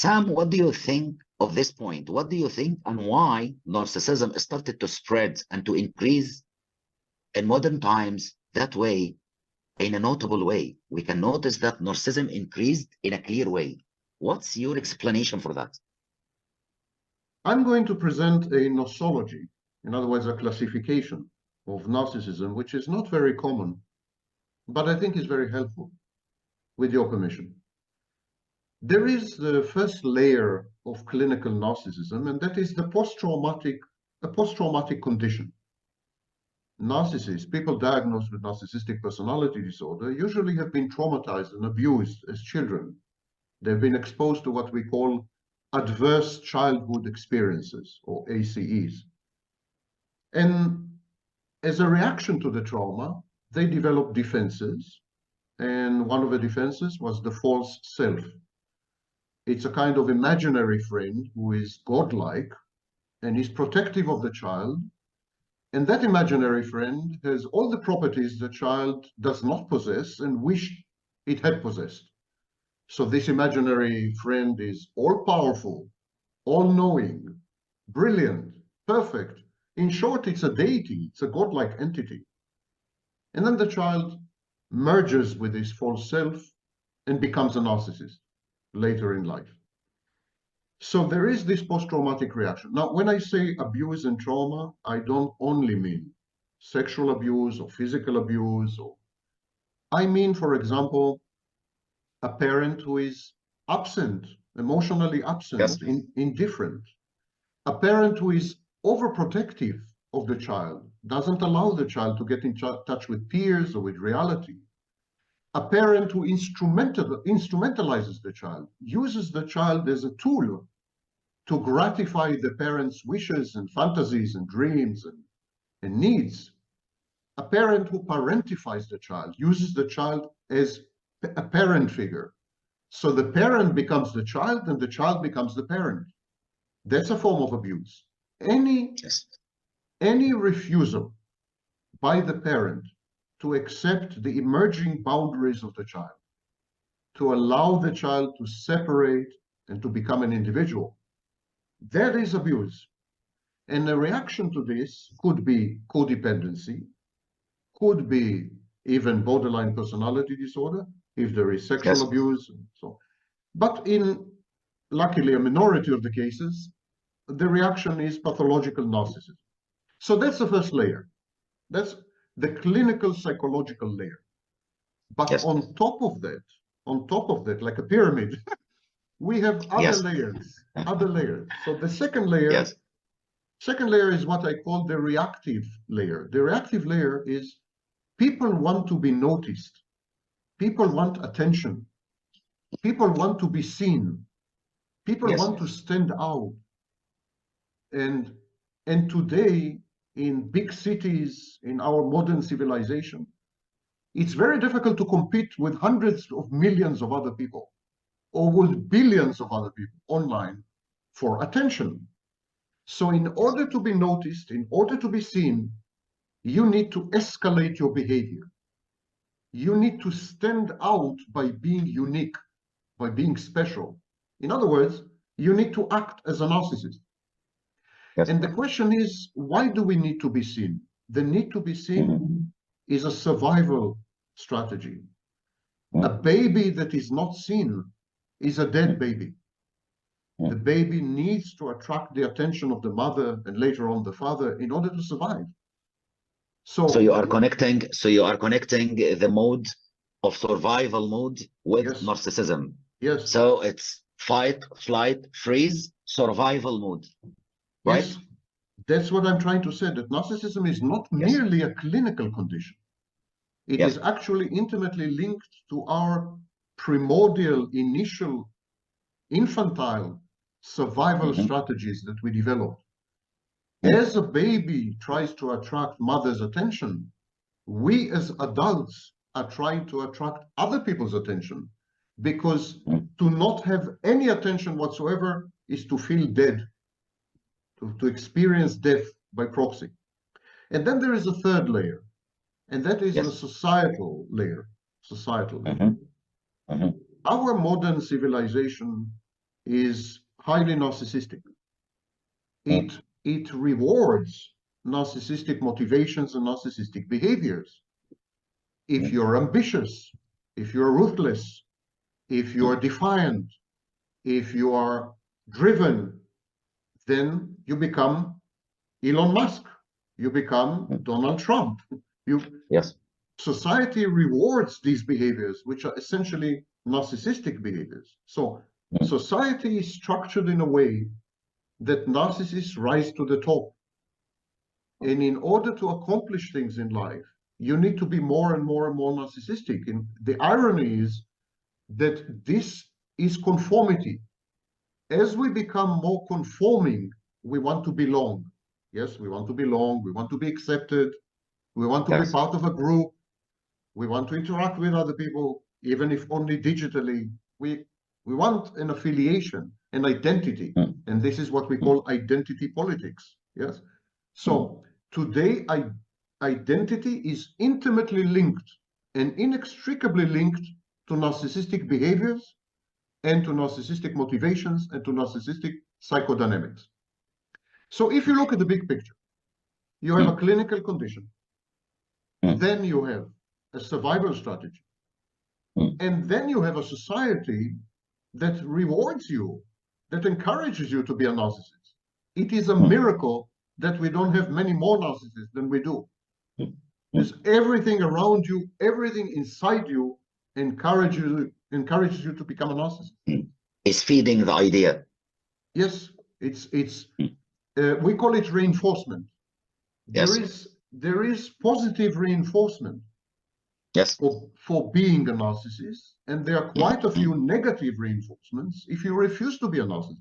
Sam, what do you think of this point? What do you think and why narcissism started to spread and to increase in modern times that way, in a notable way? We can notice that narcissism increased in a clear way. What's your explanation for that? I'm going to present a nosology, in other words, a classification of narcissism, which is not very common, but I think is very helpful, with your permission. There is the first layer of clinical narcissism, and that is the post-traumatic condition. Narcissists, people diagnosed with narcissistic personality disorder, usually have been traumatized and abused as children. They've been exposed to what we call adverse childhood experiences, or ACEs. And as a reaction to the trauma, they developed defenses. And one of the defenses was the false self. It's a kind of imaginary friend who is godlike and is protective of the child. And that imaginary friend has all the properties the child does not possess and wish it had possessed. So this imaginary friend is all-powerful, all-knowing, brilliant, perfect. In short, it's a deity, it's a godlike entity. And then the child merges with his false self and becomes a narcissist later in life. So there is this post-traumatic reaction. Now, when I say abuse and trauma, I don't only mean sexual abuse or physical abuse. I mean, for example, a parent who is absent, emotionally absent, Yes. indifferent. A parent who is overprotective of the child, doesn't allow the child to get in touch with peers or with reality. A parent who instrumentalizes the child, uses the child as a tool to gratify the parent's wishes and fantasies and dreams and needs. A parent who parentifies the child, uses the child as a parent figure. So the parent becomes the child and the child becomes the parent. That's a form of abuse. Any refusal by the parent to accept the emerging boundaries of the child, to allow the child to separate and to become an individual, that is abuse. And a reaction to this could be codependency, could be even borderline personality disorder, if there is sexual abuse and so on. But in, luckily, a minority of the cases, the reaction is pathological narcissism. So that's the first layer. That's the clinical psychological layer. But on top of that, like a pyramid, we have other layers. So the second layer is what I call the reactive layer. The reactive layer is people want to be noticed. People want attention. People want to be seen. People want to stand out. And today, in big cities, in our modern civilization, it's very difficult to compete with hundreds of millions of other people or with billions of other people online for attention. So in order to be noticed, in order to be seen, you need to escalate your behavior. You need to stand out by being unique, by being special. In other words, you need to act as a narcissist. And the question is, why do we need to be seen? The need to be seen is a survival strategy. A baby that is not seen is a dead baby. The baby needs to attract the attention of the mother and later on the father in order to survive. So you are connecting the mode of survival mode with narcissism. Yes. So it's fight, flight, freeze, survival mode. Right? Yes, that's what I'm trying to say, that narcissism is not merely a clinical condition. It is actually intimately linked to our primordial, initial, infantile survival strategies that we developed. As a baby tries to attract mother's attention, we as adults are trying to attract other people's attention, because to not have any attention whatsoever is to feel dead, to experience death by proxy. And then there is a third layer, and that is the societal layer. Our modern civilization is highly narcissistic. It rewards narcissistic motivations and narcissistic behaviors. If you're ambitious, if you're ruthless, if you're defiant, if you are driven, then you become Elon Musk, you become Donald Trump. Yes. Society rewards these behaviors, which are essentially narcissistic behaviors. So society is structured in a way that narcissists rise to the top. And in order to accomplish things in life, you need to be more and more and more narcissistic. And the irony is that this is conformity. As we become more conforming, we want to belong. Yes, we want to belong, we want to be accepted, we want to be part of a group, we want to interact with other people, even if only digitally. We want an affiliation, an identity, and this is what we call identity politics. Yes. So today, identity is intimately linked and inextricably linked to narcissistic behaviors and to narcissistic motivations and to narcissistic psychodynamics. So if you look at the big picture, you have a clinical condition, then you have a survival strategy, and then you have a society that rewards you, that encourages you to be a narcissist. It is a miracle that we don't have many more narcissists than we do. Because everything around you, everything inside you encourages you to become a narcissist. It's feeding the idea. Yes, we call it reinforcement. Yes. There is positive reinforcement. Yes. For being a narcissist, and there are quite a few negative reinforcements if you refuse to be a narcissist.